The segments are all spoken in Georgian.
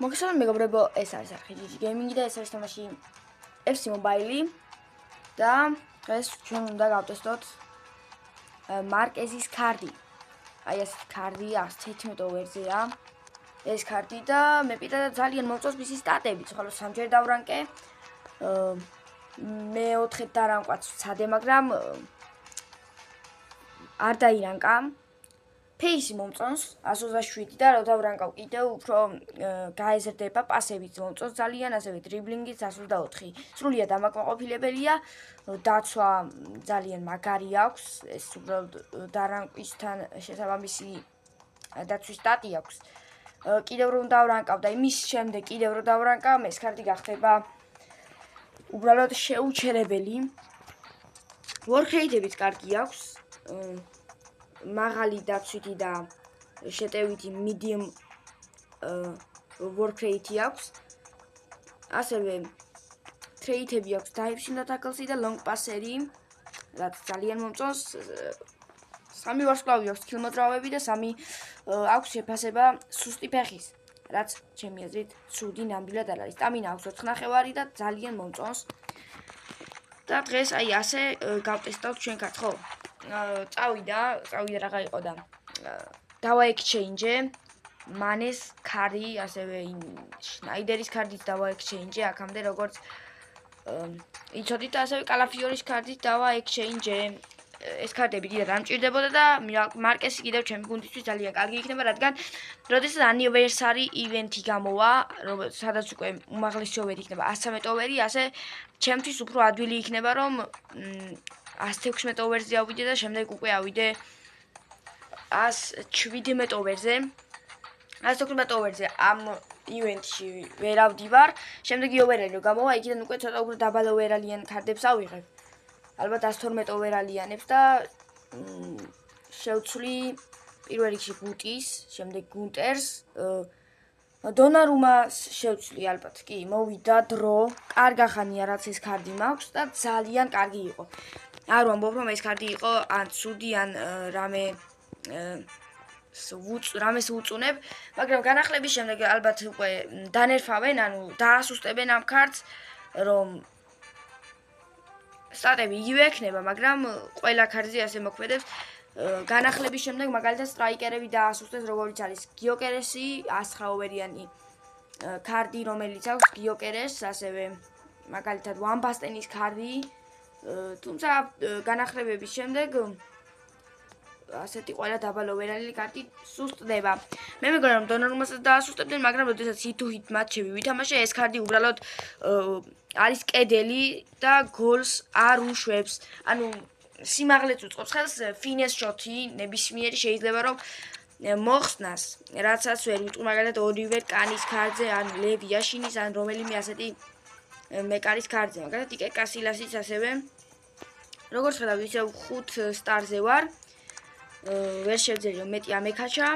მოგესალმებით მეგობრებო, ეს არის არხიჯიჯი გეიმინგი და ეს არის თამაში FC Mobile და დღეს ჩვენ უნდა გავტესტოთ მარკეზის კარდი. აი ეს კარდი 111 ვერზია. ეს კარდი და მე პირადად ძალიან მომწონს მისი სტატები, ხოლო სამჯერ დავრანკე. მეოთხედ დარანკვაც ვცადე, მაგრამ არ დაირანკა. Pace მომწონს 127 და რა დავრანკავ კიდევ უფრო გაეზრდება პასებით მომწონს ძალიან, ასევე დრიბლინგიც 124. სრულიად ამაკმაყოფილებელია, დაცვა ძალიან მაგარი აქვს, ეს უბრალოდ დარანკვისთან შესაბამისი დაცვის სტატი აქვს. კიდევ რომ დავრანკავ და იმის შემდეგ კიდევ რომ დავრანკავ, ეს კარდი გახდება უბრალოდ შეუჩერებელი. Workrate-ებიც კარგი აქვს. მაღალი დაცვითი და შეტევითი medium workrate აქვს. ასევე trade-ები აქვს dive-ში და tackle-ში და long pass-ერი, რაც ძალიან მომწონს. 3 ვარსკვლავი აქვს skill მოძრაობები და 3 აქვს შეფასება სუსტი ფეხის, რაც ჩემი აზრით ცუდი ნამდვილად არ არის. სტამინა აქვს 4.5 და ძალიან მომწონს. და დღეს აი ასე გავტესტავთ ჩვენკაც, ხო? წავიდა რაღა იყო და დავაექსჩეინჯე მანეს კარდი, ასევე შნაიდერის კარდიც დავაექსჩეინჯე აქამდე როგორც იცოდით, ასევე კალაფიორის კარდიც დავაექსჩეინჯე. ეს კარდები დიდად არ მჭირდებოდა და მარკესი კიდევ ჩემი გუნდისთვის ძალიან კარგი იქნება, რადგან როდესაც ანივერსარი ივენთი გამოვა, სადაც უკვე უმაღლესი ოვერი იქნება 113 ოვერი, ასე ჩემთვის უფრო ადვილი იქნება, რომ 116 ოვერზე ავიდე და შემდეგ უკვე ავიდე 117 ოვერზე. 116 ოვერზე ამ ივენტში ვერ ავდივარ. შემდეგი ოვერები რომ გამოვა, იქიდან უკვე ცოტა უფრო დაბალ ოვერალიან კარდებს ავიღებ. ალბათ 112 ოვერალიანებს და შევცვლი პირველ რიგში გუტის, შემდეგ გუნტერს, დონარუმას შევცვლი ალბათ. კი, მოვიდა დრო, კარგახანია რაც ეს კარდი მაქვს და ძალიან კარგი იყო. არ ვამბობ რომ ეს კარდი იყო ან ცუდი ან რამეს უწუნებ, მაგრამ განახლების შემდეგ ალბათ უკვე დანერფავენ, ანუ დაასუსტებენ ამ კარდს, რომ სტატები იგივე ექნება, მაგრამ ყველა კარდზე ასე მოქმედებს. განახლების შემდეგ მაგალითად სტრაიკერები დაასუსტეს, როგორც არის გიოკერესი, 109 ოვერიანი კარდი, რომელიც აქვს გიოკერეს, ასევე მაგალითად ვამბასტენის კარდი. თუმცა განახლებების შემდეგ ასეთი ყველა დაბალ ოვერალი კარდი სუსტდება. მე მეგონა რომ დონარუმასაც დაასუსტებდნენ, მაგრამ როდესაც hit-to-hit მატჩები ვითამაშე, ეს კარდი უბრალოდ არის კედელი და გოლს არ უშვებს. ანუ სიმაღლეც უწყობს ხელს, ფინეს შოთი ნებისმიერი შეიძლება რომ მოხსნას, რაცაც ვერ ვიტყვი, მაგალითად ორივე კანის კარდზე, ან ლევ იაშინის, ან რომელიმე ასეთი მეკარის კარდზე, მაგალითად იკე კასილასიც ასევე. როგორც ხედავთ, ისევ 5 სტარზე ვარ. ვერ შევძლიო მეტი ამეკაჩა.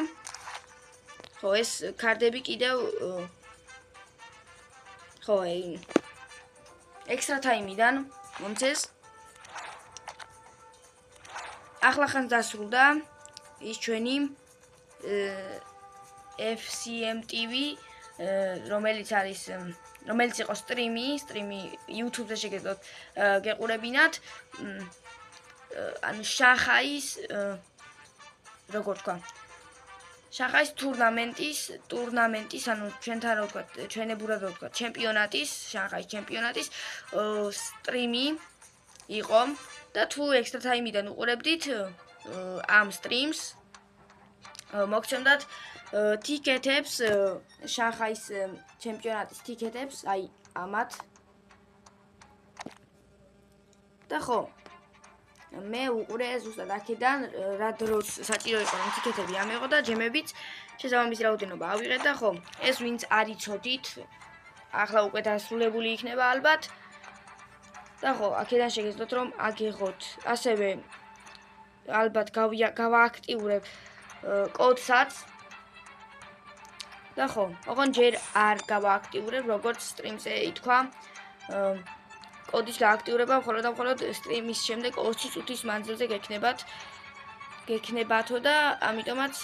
ხო, ეს კარდები კიდევ ხო, ექსტრა ტაიმიდან მომწეს. ახლა ხანს დასრულდა ის ჩვენი FCM TV, რომელიც იყო სტრიმი YouTube-ზე შეგეძლოთ გეყურებინათ. ანუ შახაის როგორ თქვა? შახაის ტურნამენტის, ანუ ჩვენთან რა ვთქვა, ჩვენებურად რა ვთქვა, ჩემპიონატის, შახაის ჩემპიონატის სტრიმი იყო და თუ ექსტრა ტაიმიდან უყურებდით ამ სტრიმს, მოგცემდათ ტიკეტებს, შახაის ჩემპიონატის ტიკეტებს, აი ამათ. და ხო, მე უყურე ზუსტად აქედან, რა დროს საჭირო იყო რომ ტიკეტები ამეღო და ჯემებიც შესაბამისი რაოდენობა ავიღეთ და ხო, ეს ვინც არ იცოდით, ახლა უკვე დასრულებული იქნება ალბათ. და ხო, აქედან შეგეძლოთ რომ აგიღოთ. ასევე ალბათ გავააქტიურებ კოდსაც. და ხო, ოღონდ ჯერ არ გავააქტიურებ, როგორც სტრიმზე ითქვა. კოდის გააქტიურება მხოლოდ სტრიმის შემდეგ 20 წუთის მანძილზე გექნებათო და ამიტომაც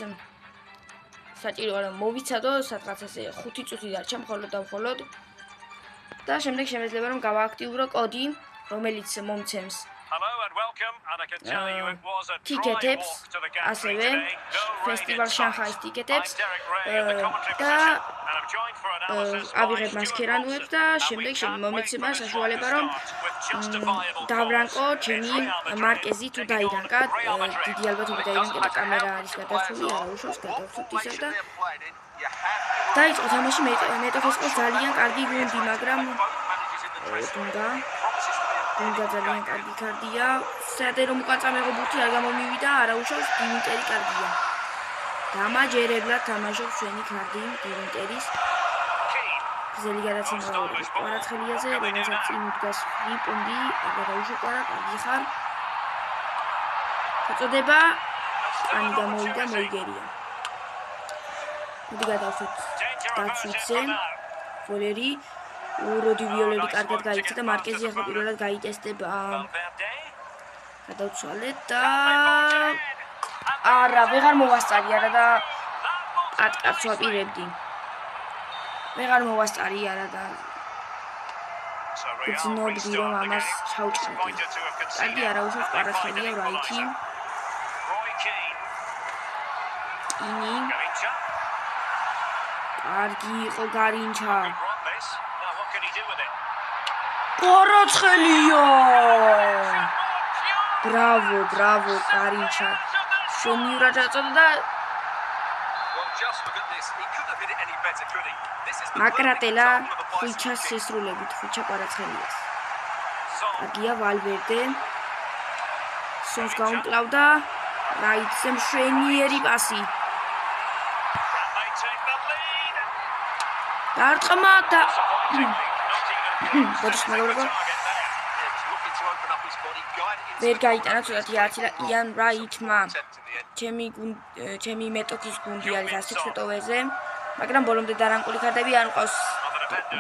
საჭიროა რომ მოვიცადო სადღაც ესე 5 წუთი დარჩა მხოლოდ და მხოლოდ და შემდეგ შემეძლება რომ გავააქტიურო კოდი რომელიც მომცემს ტიკეტებს ასევე ფესტივალ შანხაის ტიკეტებს და ავიღებ მასქერანოებს და შემდეგ მომეცემა საშუალება რომ დავრანკო ჩემი მარკეზი თუ დაირანკა დიდი ალბათობით დაირანკა და კამერა არის გადართული არა უშავს გადავხსოთ ისევ და დაიწყო თამაში მეტოქეს ყავს ძალიან კარგი გუნდი მაგრამ თუნდა ძალიან კარგი კარტია სადე რომ უკან წამეღობუთი არ გამომივიდა არა უშავს დივინტერი კარგია დამაჯერებლად თამაშობს ჩვენი კარგი დივინტერის გზელი გადაცემაურების კვარაცხელიაზე რომელსაც წინ უდგას ფლიპუნდი აღარა უშოყარა კარგი ხარაწოდება კანი გამოვიდა მოიგერია მოდი გადავხოთ დაცვიცე ვოლერი როდი ვიოლერი კარგად გაიქცა და მარკეზი ახლა პირველად გაიტესტება გადავცვალეთ და არა ვეღარ მოვასწარი არა და პატკაც ვაპირებდი ვეღარ მოვასწარი არა და გძნობდი რომ ამას ჩავჭრდი კარგი არა უშავს კვარაცხელია რაითი ინი კარგი იყო გარინჩა კვარაცხელია ბრავო გარინჩა შენიურად აწოდა და მაკრატელა ხუჩას შესრულებით ხუჩა კვარაცხელიას აგია ვალვერდე სონს გაუმკლავდა რაიცზე მშვენიერი პასი დარტყმა და ბოდიშ მეგობრებო ვერ გაიტანა ცოტათი აცი და იან რაითმა ჩემი მეტოქის გუნდი არის 16 ტოვეზე მაგრამ ბოლომდე დარანკული ქარდები არ მყავს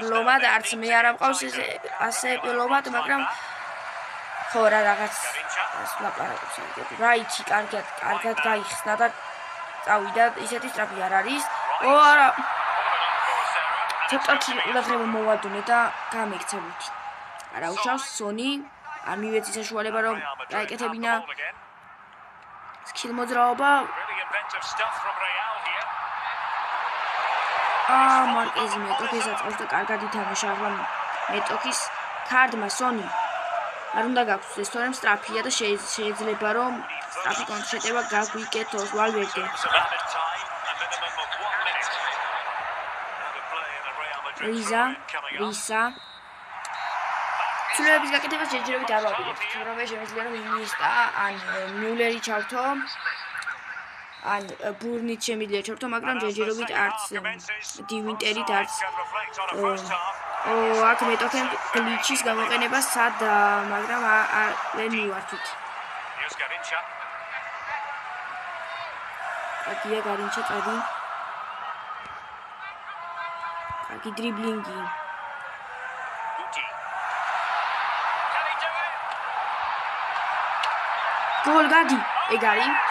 ბლომად არც მე არ მყავს ასე ბლომად მაგრამ ხო რა რაღაც ლაპარაკობს რაითი კარგად გაიხსნა და წავიდა ისეთი სტრაფი არ არის ო არა ცოტათი ულაღრება მოვადუნე და გამექცევით არა უშავს სონი არ მივეცი საშუალება რომ გაეკეთებინა სკილ მოძრაობა მარკეზი მეტოქის აწევს და კარგად ითამაშა ახლა მეტოქის ქარდმა სონი არ უნდა გაქვს ეს თორემ სტრაფია და შეიძლება რომ სტრაფი კონტრშეტევა გაგვიკეთოს ვალვერდე რიზა ცვლილების გაკეთებას ჯერჯერობით არ ვაპირებთ რომ შემიძლია რომ ინიესტა ან მიულერი ჩავთო ან ბურნით შემიძლია ჩავთო მაგრამ ჯერჯერობით არც დივინტერით არც აქ მეტოქენ გლიჩის გამოყენება სად მაგრამ არ მივართვით აგია გარინჩა წადი კარგი დრიბლინგი გოლ გადი ეგ არის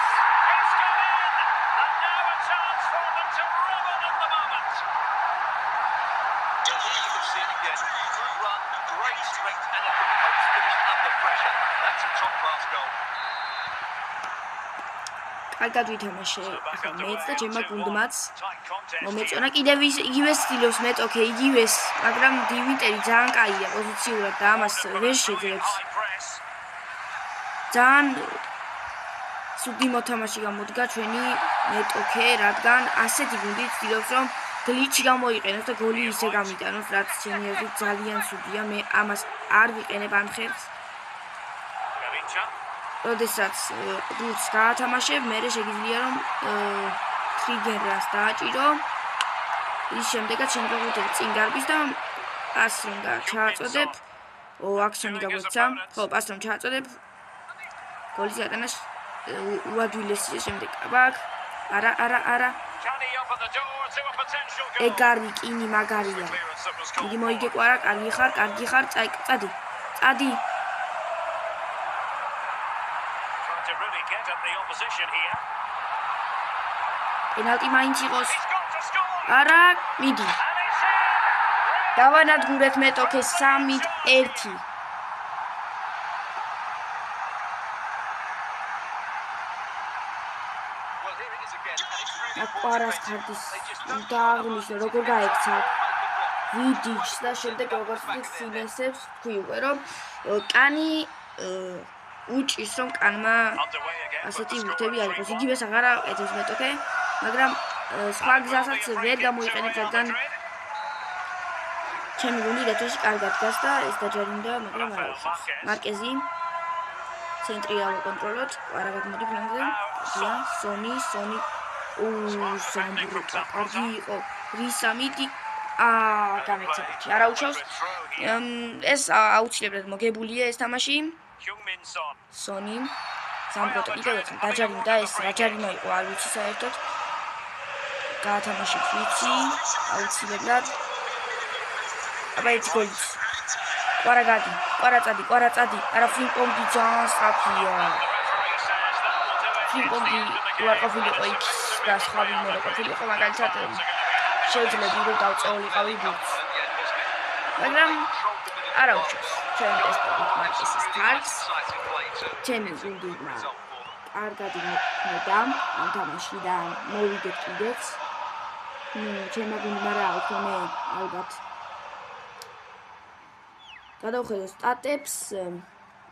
კარგად ვითამაშე ახლა მეც და ჩემმა გუნდმაც მომეწონა კიდევ იგივე სტილოს მეტოქე იგივეს მაგრამ დივინტერი ძალიან კაია პოზიციურად და ამას ვერ შეძლებს ძალიან სუდი მოთამაშე გამოდგა ჩვენი მეტოქე რადგან ასეთი გუნდი ცდილობს რომ გლიჩი გამოიყენოს და გოლი ისე გამიტანოს რაც ჩემი აზრით ძალიან სუდია მე ამას არ ვიყენებ ამ ხერხს როდესაც გულს გაათამაშებ მე შეგიძლია რომ ტრიგერას დააჭირო ის შემდეგაც შემდგომი წინ გარბის და პას რომ ჩააწოდებ აქსონი გაგვეცა ხო პას რომ ჩააწოდებ გოლის გატანას უადვილესი შემდეგ აბაკ არა ეგარი კინი მაგარია იგი მოიგე კვარა კარგი ხარ წადი პენალტი მაინც იყოს. არა, მიდი. დავანადგურეთ მეტოქე 3-1. ყვარას ქარდის დააღნიშნე როგორ გაექცა ვიდიჩს და შემდეგ როგორც ფინესებს თქვი უკვე რომ კანი უჭის რომ კანმა ასეთი ვირთები არ იყოს იგივეს აღარ აკეთებს მეტოქე მაგრამ სხვა გზასაც ვერ გამოიყენებს რადგან ჩემი გუნდი რეთოში კარგად დგას და ეს დაჯერინდა მაგრამ არ არის მარკეზი ცენტრი ავაკონტროლოთ ყვარა გადმოდი ფლანგზე და სონი სამბრუკა კარგი იყო რისამიდი გამეცადეთ არა უშავს ეს აუცილებლად მოგებულია ეს თამაში სონი სამბრუკა კიდევ ერთხელ დაჯარიმდა ეს რა ჯარიმა იყო არ ვიცი საერთოდ გაათამაშეთ ვიცი აუცილებლად აბა ეს გოლი ყვარა წადი არა ფინპონგი ძალიან სწრაფია ფინპონგი არ ყოფილიყო იქ და სხვა ვინმე რო ყოფილიყო მაგალითად შეიძლება რომ დავწეულიყავი ბურთს მაგრამ არა უშავს ჩვენ დესპოტით მარკესის ქარს ჩემი გუნდმა კარგად იმოქმედა ამ თამაში და მოვიდეთ კიდეც ჩემი გუნდმა რა უფრო მე ალბათ გადავხედოთ სტატებს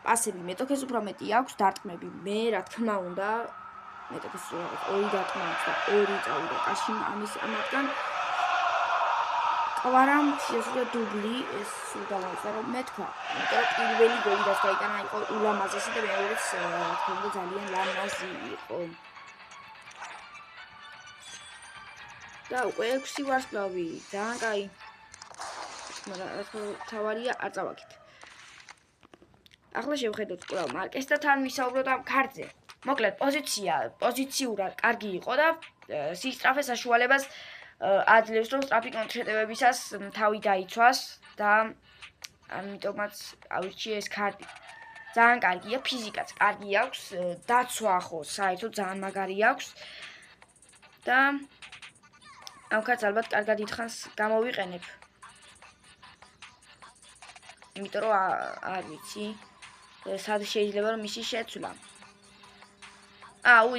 პასები მეტოქეს უფრო მეტი აქვს დარტყმები მე რა თქმა უნდა მეტოქეს რაღაც 2 დარტყმა აქვს და 2 წავიდა კაში ამის ამათგან ყვარამ შეესრულა დუბლი ეს სულ დავაწყდა რომ მე თქვა იმიტომ რომ პირველი გოლი რაც გაიტანა იყო ულამაზესი და მეორეც რა თქმა უნდა ძალიან ლამაზი იყო და უკვე 6 ვარსკვლავი ძალიან კაი მაგრამ თავარია არ წავაგეთ ახლა შევხედოთ კვლავ მარკესთან ვისაუბროთ ამ ქარტზე მოკლედ პოზიციურად კარგი იყო და სისწრაფე საშუალებას აძლევს რომ სწრაფი კონტრშეტევებისას თავი დაიცვას და ამიტომაც ავირჩიე ეს ქარტი ძალიან კარგია ფიზიკაც კარგი აქვს დაცვა ხო საერთოდ ძალიან მაგარი აქვს და ამ ქარტს ალბათ კარგად ითხანს გამოვიყენებ იმიტომ რომ არ ვიცი სად შეიძლება რომ მისი შეცვლა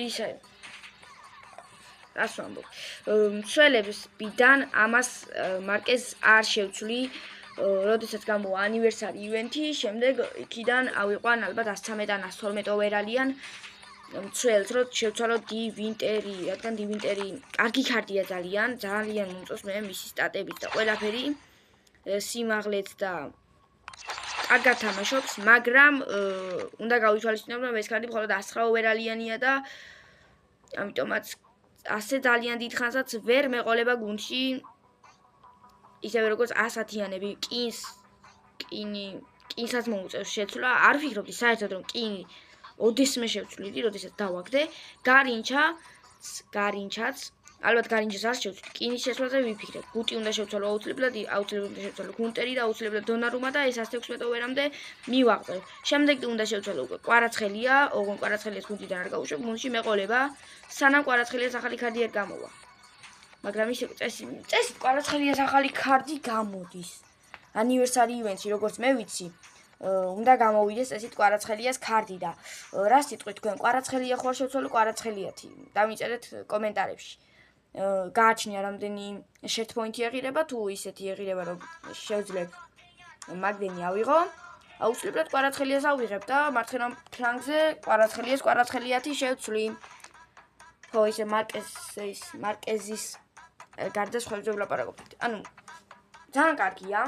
ისე რას ვამბობ მცველებს ბიდან ამას მარკეზს არ შევცვლი როდესაც გამოვა ანივერსარი ივენთი შემდეგ იქიდან ავიყვან ალბათ 113 ან 112 ოვერალიან მცველს რომ შევცვალო დი ვინტერი რადგან დი ვინტერი კარგი ქარტია ძალიან მომწონს მე მისი სტატებით და ყველაფერი სიმაღლეც და კარგად თამაშობს მაგრამ უნდა გავითვალისწინოთ რომ ეს ქარტი მხოლოდ 109 ოვერალიანია და ამიტომაც ასე ძალიან დიდ ხანსაც ვერ მეყოლება გუნდში ისევე როგორც 110-იანები კინსაც მოუწევს შეცვლა არ ვფიქრობდი საერთოდ რომ კინი ოდესმე შევცვლიდი როდესაც დავაგდე გარინჩაც ალბათ გარინჩას არ შევცვლი კინის შეცვლაზე ვიფიქრებ გუტი უნდა შევცვალო აუცილებლად უნდა შევცვალო გუნტერი და აუცილებლად დონარუმა და ეს 116 ოვერამდე მივაღწევ შემდეგ უნდა შევცვალო უკვე კვარაცხელია ოღონდ კვარაცხელიას გუნდიდან არ გავუშვებ გუნდში მეყოლება სანამ კვარაცხელიას ახალი ქარდი არ გამოვა მაგრამ ისე წესით კვარაცხელიას ახალი ქარდი გამოდის ანივერსარი ივენთში როგორც მე ვიცი უნდა გამოვიდეს წესით კვარაცხელიას ქარდი და რა სიტყვით თქვენ კვარაცხელია ხო შევცვალო კვარაცხელიათი დამიწერეთ კომენტარებში გააჩნია რამდენი შერტ პოინტი ეღირება თუ ისეთი ეღირება რომ შევძლებ მაგდენი ავიღო აუცილებლად კვარაცხელიას ავიღებ და მარცხენა ფლანგზე კვარაცხელიათი შევცვლი ხო ისე მარკეზის გარდა სხვებზე ვლაპარაკობთ ანუ ძალიან კარგია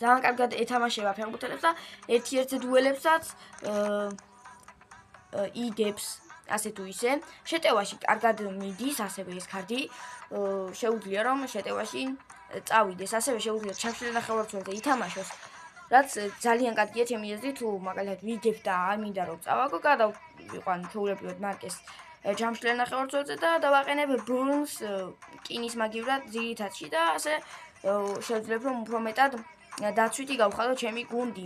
ძალიან კარგად ეთამაშება ფეხბურთელებს და ერთ-ერთ დუელებსაც იგებს ასე თუ ისე შეტევაში კარგად მიდის ასევე ეს ქარდი შეუძლია რომ შეტევაში წავიდეს ასევე შეუძლია ჩამშლილ ნახევარმცველზე ითამაშოს რაც ძალიან კარგია ჩემი აზრით თუ მაგალითად ვიგებ და არ მინდა რომ წავაგო გადავიყვან ჩვეულებრივად მარკეს ჩამშლილ ნახევარმცველზე და დავაყენებ ბრუნს კინის მაგივრად ძირითადში და ასე შევძლებ რომ უფრო მეტად დაცვითი გავხადო ჩემი გუნდი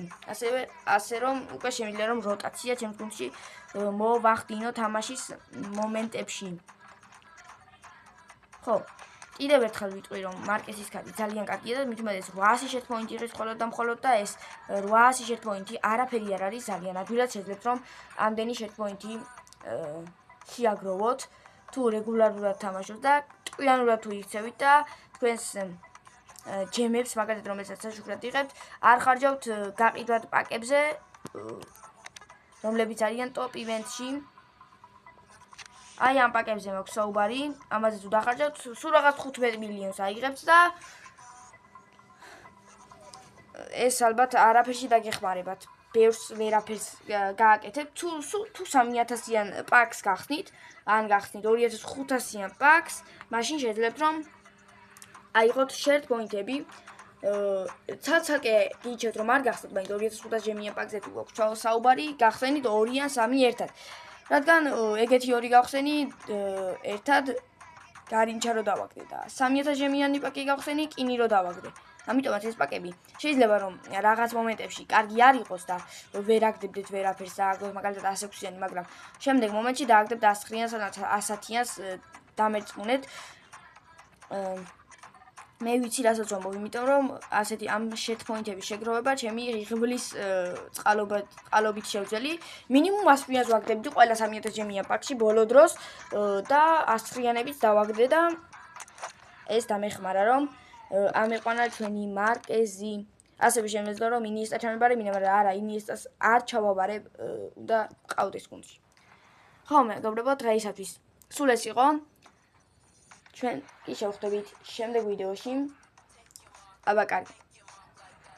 ასე რომ უკვე შემიძლია რომ როტაცია ჩემს გუნდში მოვახდინო თამაშის მომენტებში ხო, კიდევ ერთხელ ვიტყვი, რომ მარკესის კარტი ძალიან კარგია და მით უმეტეს 800 შეთ პოინტი არის მხოლოდ და მხოლოდ და ეს 800 შეთ პოინტი არაფერი არ არის ძალიან ადვილად შეძლებთ რომ ამდენი შეთ პოინტი შეაგროვოთ თუ რეგულარულად თამაშობთ და ტყვიანურად თუ იქცევით და თქვენს ჯემებს მაგალითად რომელსაც საშუქრად იღებთ არ ხარჯავთ გაყიდვად პაკებზე რომლებიც არიან ტოპ ივენტში აი ამ პაკებზე მაქვს საუბარი ამაზე თუ დახარჯავთ სულ რაღაც 15 მილიონს აიღებთ და ეს ალბათ არაფერში დაგეხმარებათ ბევრს ვერაფერს გააკეთებთ თუ 3000-იან პაკს გახსნით ან გახსნით 2500-იან პაკს მაშინ შეძლებთ რომ აიღოთ შერტ პოინტები ცალ-ცალკე გიჩვენოთ რომ არ გახსნით მაინც 2500 ჯემიან პაკზე თუ გვაქვს საუბარი გახსენით 2 ან 3 ერთად რადგან ეგეთი 2 გავხსენი ერთად გარინჩა რო დავაგდე და 3000 ჯემიანი პაკი გავხსენი კინი რო დავაგდე ამიტომაც ეს პაკები შეიძლება რომ რაღაც მომენტებში კარგი არ იყოს და ვერ აგდებდეთ ვერაფერს დააგდოთ მაგალითად 106-იანი მაგრამ შემდეგ მომენტში დააგდებთ 109-იანს ან 110-იანს დამერწმუნეთ მე ვიცი რასაც ვამბობ იმიტომ რომ ასეთი ამ შეთ პოინტების შეგროვება ჩემი ღმლის წყალობით შევძელი მინიმუმ 100-იანს ვაგდებდი ყველა 3000 ჯემიან პაკში ბოლო დროს და 109-იანებიც დავაგდე და ეს დამეხმარა რომ ამეყვანა ჩვენი მარკეზი ასევე შემეძლო რომ ინიესტა ჩამებარებინა მაგრამ არა ინიესტას არ ჩავაბარებ და ყავდეს გუნდში ხო მეგობრებო დღეისათვის სულ ეს იყო ჩვენ კი შევხვდებით შემდეგ ვიდეოში აბა კარგი